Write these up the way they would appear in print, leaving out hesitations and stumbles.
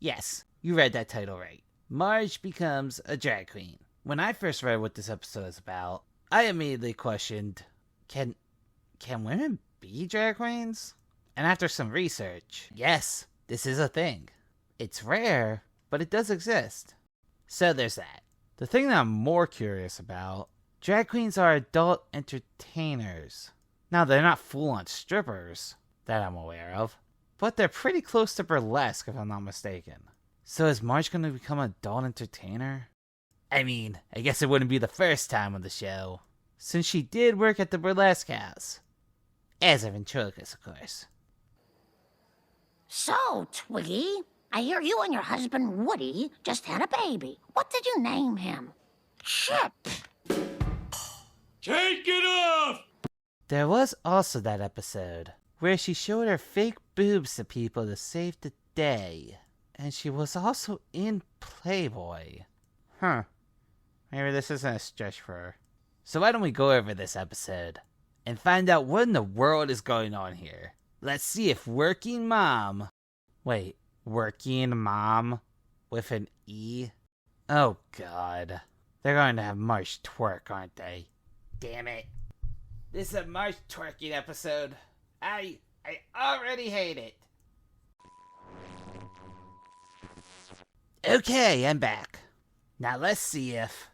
Yes, you read that title right. Marge becomes a drag queen. When I first read what this episode is about, I immediately questioned, can women be drag queens? And after some research, yes, this is a thing. It's rare, but it does exist. So there's that. The thing that I'm more curious about, drag queens are adult entertainers. Now, they're not full-on strippers, that I'm aware of, but they're pretty close to burlesque, if I'm not mistaken. So is Marge going to become an adult entertainer? I mean, I guess it wouldn't be the first time on the show, since she did work at the burlesque house. As a ventriloquist, of course. So, Twiggy, I hear you and your husband Woody just had a baby. What did you name him? Chip. Take it off! There was also that episode where she showed her fake boobs to people to save the day. And she was also in Playboy. Maybe this isn't a stretch for her. So why don't we go over this episode and find out what in the world is going on here. Let's see if Working Mom... Wait, Working Mom with an E? Oh god. They're going to have Marge twerk, aren't they? Damn it. This is a Marge twerking episode. I already hate it. Okay, I'm back. Now let's see if...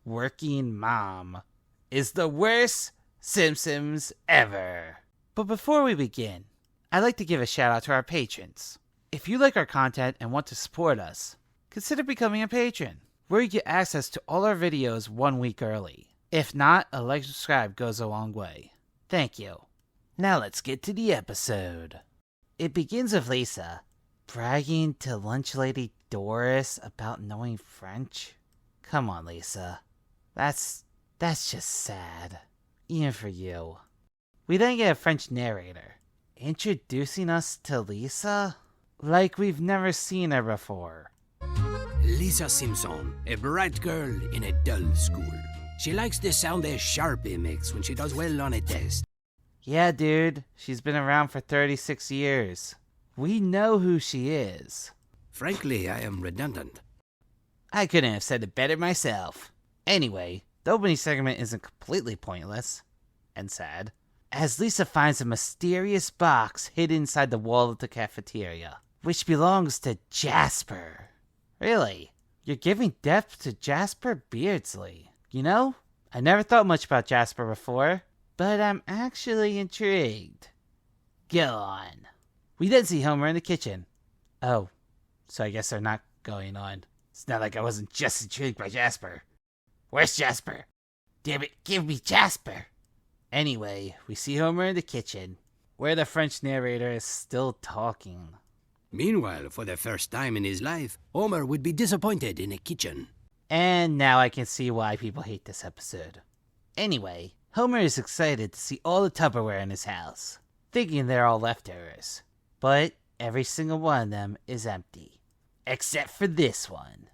Working Mom is the worst Simpsons ever. But before we begin, I'd like to give a shout out to our patrons. If you like our content and want to support us, consider becoming a patron, where you get access to all our videos 1 week early. If not, a like and subscribe goes a long way. Thank you. Now let's get to the episode. It begins with Lisa bragging to lunch lady Doris about knowing French. Come on, Lisa. That's just sad. Even for you. We then get a French narrator introducing us to Lisa like we've never seen her before. Lisa Simpson, a bright girl in a dull school. She likes the sound a Sharpie makes when she does well on a test. Yeah, dude. She's been around for 36 years. We know who she is. Frankly, I am redundant. I couldn't have said it better myself. Anyway, the opening segment isn't completely pointless and sad, as Lisa finds a mysterious box hid inside the wall of the cafeteria, which belongs to Jasper. Really? You're giving depth to Jasper Beardsley. You know, I never thought much about Jasper before, but I'm actually intrigued. Go on. We then see Homer in the kitchen. Oh, so I guess they're not going on. It's not like I wasn't just intrigued by Jasper. Where's Jasper? Damn it, give me Jasper! Anyway, we see Homer in the kitchen, where the French narrator is still talking. Meanwhile, for the first time in his life, Homer would be disappointed in a kitchen. And now I can see why people hate this episode. Anyway, Homer is excited to see all the Tupperware in his house, thinking they're all leftovers. But every single one of them is empty. Except for this one.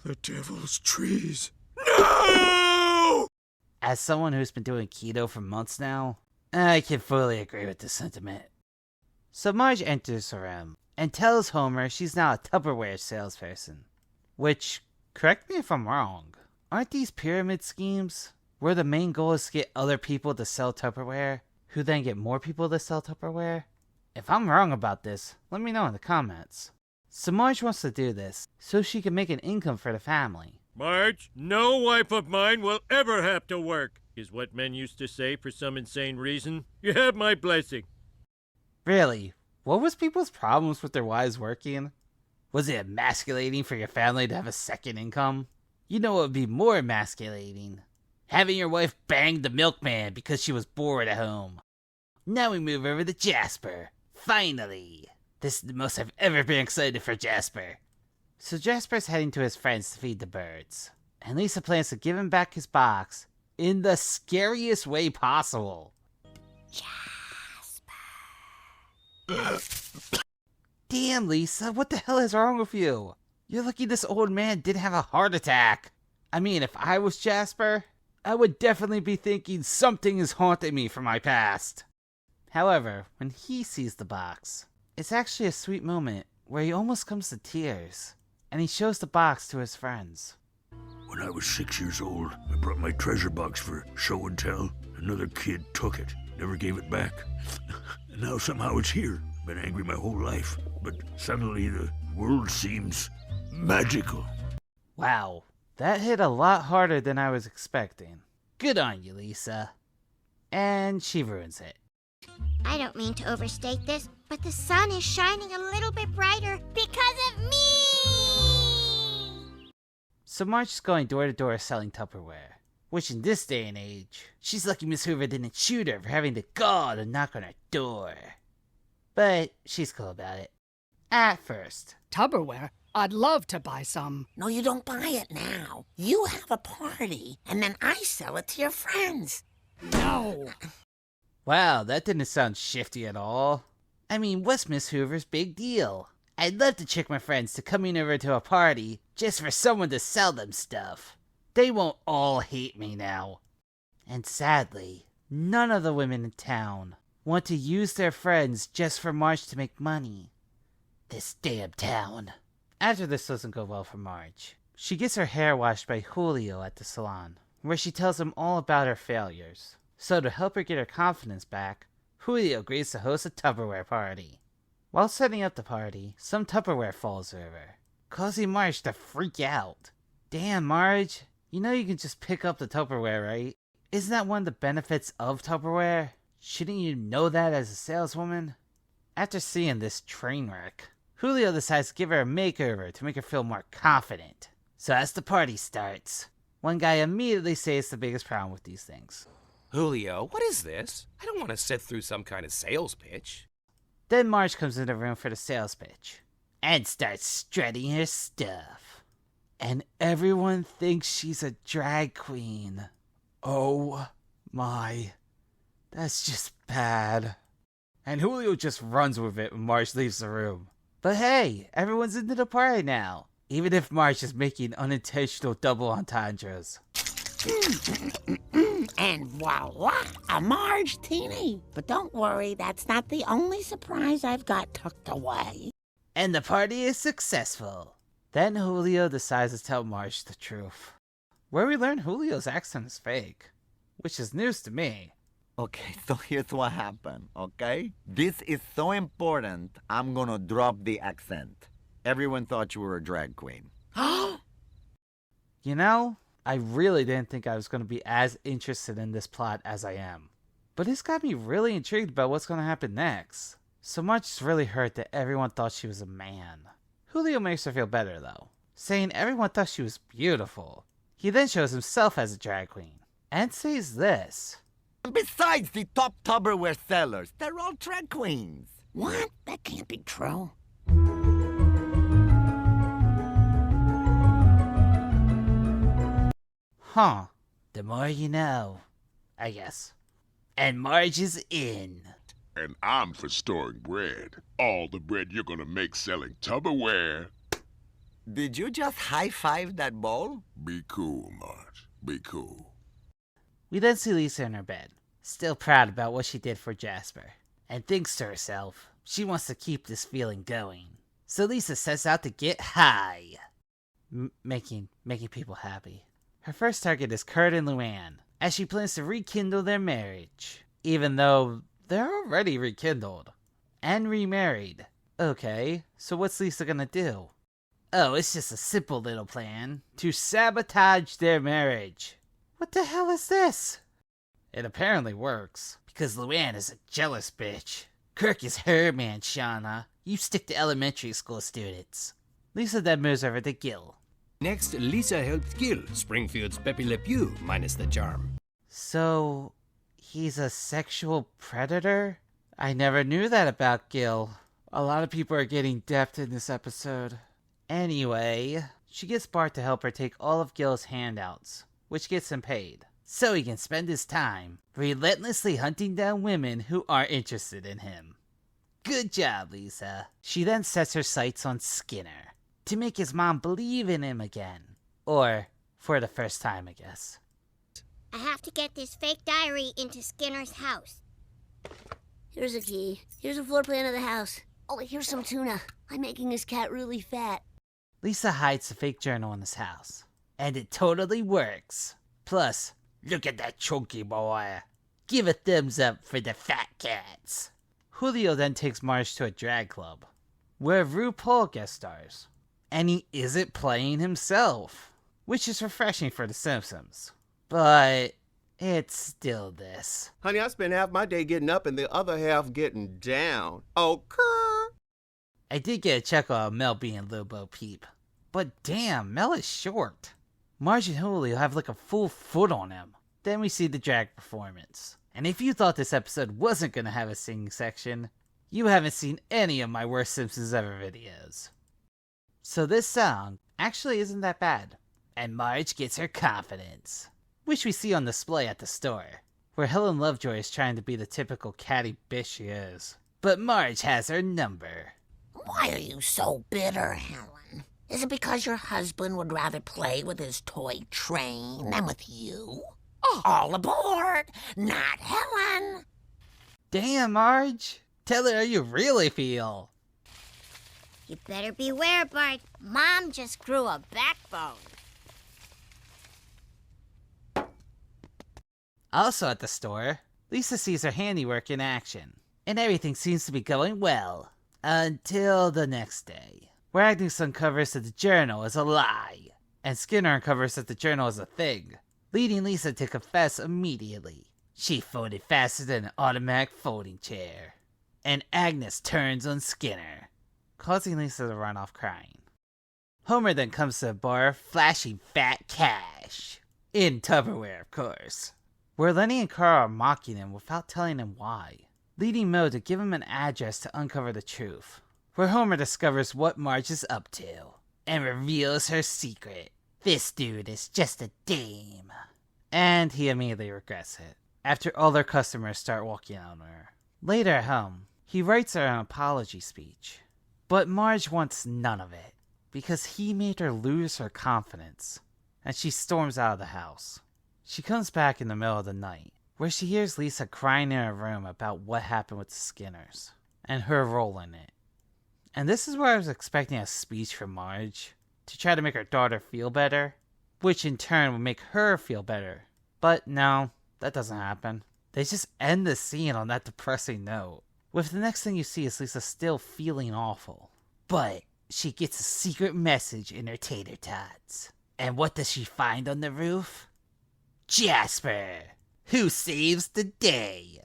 The devil's trees. No! As someone who's been doing keto for months now, I can fully agree with this sentiment. So Marge enters the room and tells Homer she's now a Tupperware salesperson. Which, correct me if I'm wrong, aren't these pyramid schemes where the main goal is to get other people to sell Tupperware, who then get more people to sell Tupperware? If I'm wrong about this, let me know in the comments. So Marge wants to do this so she can make an income for the family. Marge, no wife of mine will ever have to work, is what men used to say for some insane reason. You have my blessing. Really? What was people's problems with their wives working? Was it emasculating for your family to have a second income? You know what would be more emasculating? Having your wife bang the milkman because she was bored at home. Now we move over to Jasper. Finally! This is the most I've ever been excited for Jasper. So Jasper's heading to his friends to feed the birds. And Lisa plans to give him back his box in the scariest way possible. Damn, Lisa, what the hell is wrong with you? You're lucky this old man didn't have a heart attack. I mean, if I was Jasper, I would definitely be thinking something is haunting me from my past. However, when he sees the box, it's actually a sweet moment where he almost comes to tears, and he shows the box to his friends. When I was 6 years old, I brought my treasure box for show and tell. Another kid took it, never gave it back. And now somehow it's here. Been angry my whole life, but suddenly the world seems magical. Wow, that hit a lot harder than I was expecting. Good on you, Lisa. And she ruins it. I don't mean to overstate this, but the sun is shining a little bit brighter because of me! So Marge is going door to door selling Tupperware. Which in this day and age, she's lucky Miss Hoover didn't shoot her for having the gall to knock on her door. But she's cool about it. At first. Tupperware? I'd love to buy some. No, you don't buy it now. You have a party, and then I sell it to your friends. No. Wow, that didn't sound shifty at all. I mean, what's Miss Hoover's big deal? I'd love to trick my friends to coming over to a party just for someone to sell them stuff. They won't all hate me now. And sadly, none of the women in town want to use their friends just for Marge to make money. This damn town. After this doesn't go well for Marge, she gets her hair washed by Julio at the salon, where she tells him all about her failures. So to help her get her confidence back, Julio agrees to host a Tupperware party. While setting up the party, some Tupperware falls over, causing Marge to freak out. Damn, Marge, you know you can just pick up the Tupperware, right? Isn't that one of the benefits of Tupperware? Shouldn't you know that as a saleswoman? After seeing this train wreck, Julio decides to give her a makeover to make her feel more confident. So as the party starts, one guy immediately says the biggest problem with these things. Julio, what is this? I don't want to sit through some kind of sales pitch. Then Marge comes in the room for the sales pitch and starts strutting her stuff. And everyone thinks she's a drag queen. Oh my, that's just bad. And Julio just runs with it when Marge leaves the room. But hey, everyone's into the party now, even if Marge is making unintentional double entendres. And voila, a Marge Teeny. But don't worry, that's not the only surprise I've got tucked away. And the party is successful. Then Julio decides to tell Marge the truth, where we learn Julio's accent is fake, which is news to me. Okay, so here's what happened, okay? This is so important, I'm gonna drop the accent. Everyone thought you were a drag queen. You know, I really didn't think I was going to be as interested in this plot as I am. But it's got me really intrigued about what's going to happen next. So Marge is really hurt that everyone thought she was a man. Julio makes her feel better though, saying everyone thought she was beautiful. He then shows himself as a drag queen, and says this. Besides, the top Tupperware sellers, they're all drag queens. What? That can't be true. Huh. The more you know, I guess. And Marge is in. And I'm for storing bread. All the bread you're gonna make selling Tupperware. Did you just high-five that bowl? Be cool, Marge. Be cool. We then see Lisa in her bed, still proud about what she did for Jasper, and thinks to herself she wants to keep this feeling going. So Lisa sets out to get high, making people happy. Her first target is Kurt and Luann, as she plans to rekindle their marriage, even though they're already rekindled and remarried. Okay, so what's Lisa gonna do? Oh, it's just a simple little plan to sabotage their marriage. What the hell is this? It apparently works, because Luann is a jealous bitch. Kirk is her man, Shauna. You stick to elementary school students. Lisa then moves over to Gil. Next, Lisa helped Gil, Springfield's Pepe Le Pew, minus the charm. So, he's a sexual predator? I never knew that about Gil. A lot of people are getting depth in this episode. Anyway, she gets Bart to help her take all of Gil's handouts, which gets him paid, so he can spend his time relentlessly hunting down women who aren't interested in him. Good job, Lisa. She then sets her sights on Skinner, to make his mom believe in him again. Or, for the first time, I guess. I have to get this fake diary into Skinner's house. Here's a key. Here's a floor plan of the house. Oh, here's some tuna. I'm making this cat really fat. Lisa hides the fake journal in his house. And it totally works. Plus, look at that chunky boy. Give a thumbs up for the fat cats. Julio then takes Marge to a drag club, where RuPaul guest stars. And he isn't playing himself, which is refreshing for The Simpsons. But it's still this. Honey, I spend half my day getting up and the other half getting down. Oh, Kerr! I did get a chuckle out of Mel being Lobo Peep. But damn, Mel is short. Marge and Julio have like a full foot on him. Then we see the drag performance. And if you thought this episode wasn't gonna have a singing section, you haven't seen any of my Worst Simpsons Ever videos. So this song actually isn't that bad. And Marge gets her confidence, which we see on display at the store, where Helen Lovejoy is trying to be the typical catty bitch she is. But Marge has her number. Why are you so bitter, Helen? Is it because your husband would rather play with his toy train than with you? Oh. All aboard! Not Helen! Damn, Marge! Tell her how you really feel. You better beware, Bart. Mom just grew a backbone. Also at the store, Lisa sees her handiwork in action, and everything seems to be going well. Until the next day, where Agnes uncovers that the journal is a lie, and Skinner uncovers that the journal is a thing, leading Lisa to confess immediately. She folded faster than an automatic folding chair. And Agnes turns on Skinner, causing Lisa to run off crying. Homer then comes to the bar, flashing fat cash. In Tupperware, of course. Where Lenny and Carl are mocking him without telling him why, leading Moe to give him an address to uncover the truth. Where Homer discovers what Marge is up to, and reveals her secret. This dude is just a dame. And he immediately regrets it, after all their customers start walking out on her. Later at home, he writes her an apology speech. But Marge wants none of it, because he made her lose her confidence, and she storms out of the house. She comes back in the middle of the night, where she hears Lisa crying in her room about what happened with the Skinners, and her role in it. And this is where I was expecting a speech from Marge, to try to make her daughter feel better, which in turn would make her feel better. But no, that doesn't happen. They just end the scene on that depressing note, with the next thing you see is Lisa still feeling awful. But she gets a secret message in her tater tots. And what does she find on the roof? Jasper, who saves the day.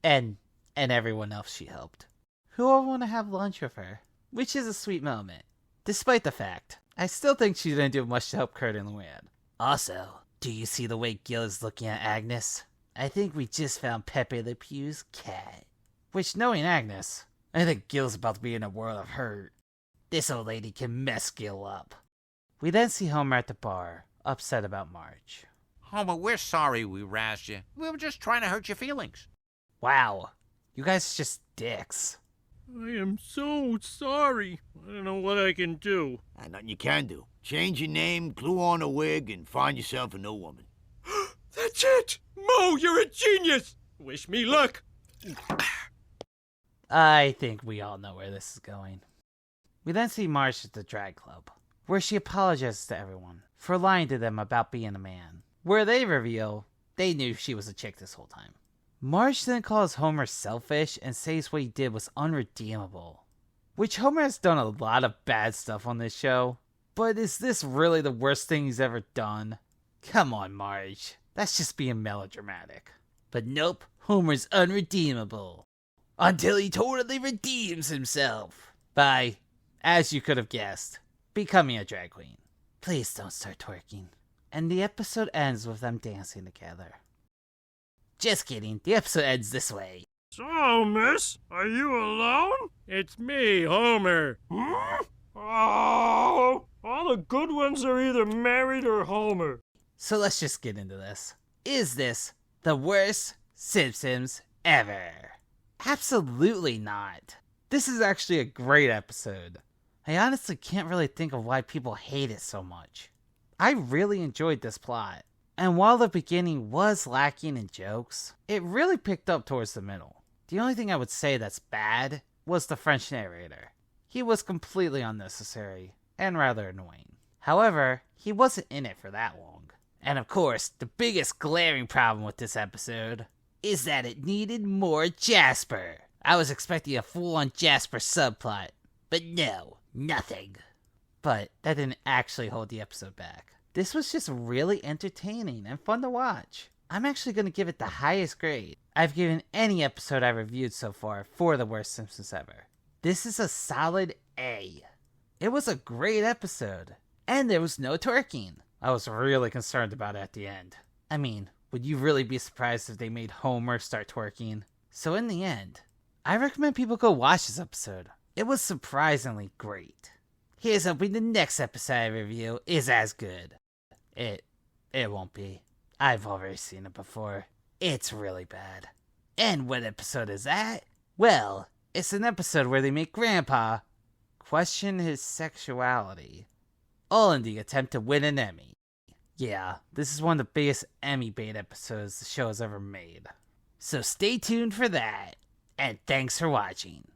And everyone else she helped, who all want to have lunch with her, which is a sweet moment. Despite the fact, I still think she didn't do much to help Kurt and Luann. Also, do you see the way Gil is looking at Agnes? I think we just found Pepe Le Pew's cat. Which, knowing Agnes, I think Gil's about to be in a world of hurt. This old lady can mess Gil up. We then see Homer at the bar, upset about Marge. Homer, we're sorry we razzed you. We were just trying to hurt your feelings. Wow, you guys are just dicks. I am so sorry. I don't know what I can do. Nothing you can do. Change your name, glue on a wig, and find yourself a new woman. That's it! Mo, you're a genius! Wish me luck! I think we all know where this is going. We then see Marge at the drag club, where she apologizes to everyone for lying to them about being a man, where they reveal they knew she was a chick this whole time. Marge then calls Homer selfish and says what he did was unredeemable, which Homer has done a lot of bad stuff on this show, but is this really the worst thing he's ever done? Come on, Marge, that's just being melodramatic. But nope, Homer's unredeemable, until he totally redeems himself by, as you could have guessed, becoming a drag queen. Please don't start twerking. And the episode ends with them dancing together. Just kidding, the episode ends this way. So, miss, are you alone? It's me, Homer. Hmm? Oh, all the good ones are either married or Homer. So let's just get into this. Is this the worst Simpsons ever? Absolutely not. This is actually a great episode. I honestly can't really think of why people hate it so much. I really enjoyed this plot. And while the beginning was lacking in jokes, it really picked up towards the middle. The only thing I would say that's bad was the French narrator. He was completely unnecessary and rather annoying. However, he wasn't in it for that long. And of course, the biggest glaring problem with this episode is that it needed more Jasper. I was expecting a full-on Jasper subplot, but no, nothing. But that didn't actually hold the episode back. This was just really entertaining and fun to watch. I'm actually going to give it the highest grade I've given any episode I've reviewed so far for the worst Simpsons ever. This is a solid A. It was a great episode, and there was no twerking. I was really concerned about it at the end. I mean, would you really be surprised if they made Homer start twerking? So in the end, I recommend people go watch this episode. It was surprisingly great. Here's hoping the next episode I review is as good. It won't be. I've already seen it before. It's really bad. And what episode is that? Well, it's an episode where they make Grandpa question his sexuality, all in the attempt to win an Emmy. Yeah, this is one of the biggest Emmy bait episodes the show has ever made. So stay tuned for that, and thanks for watching.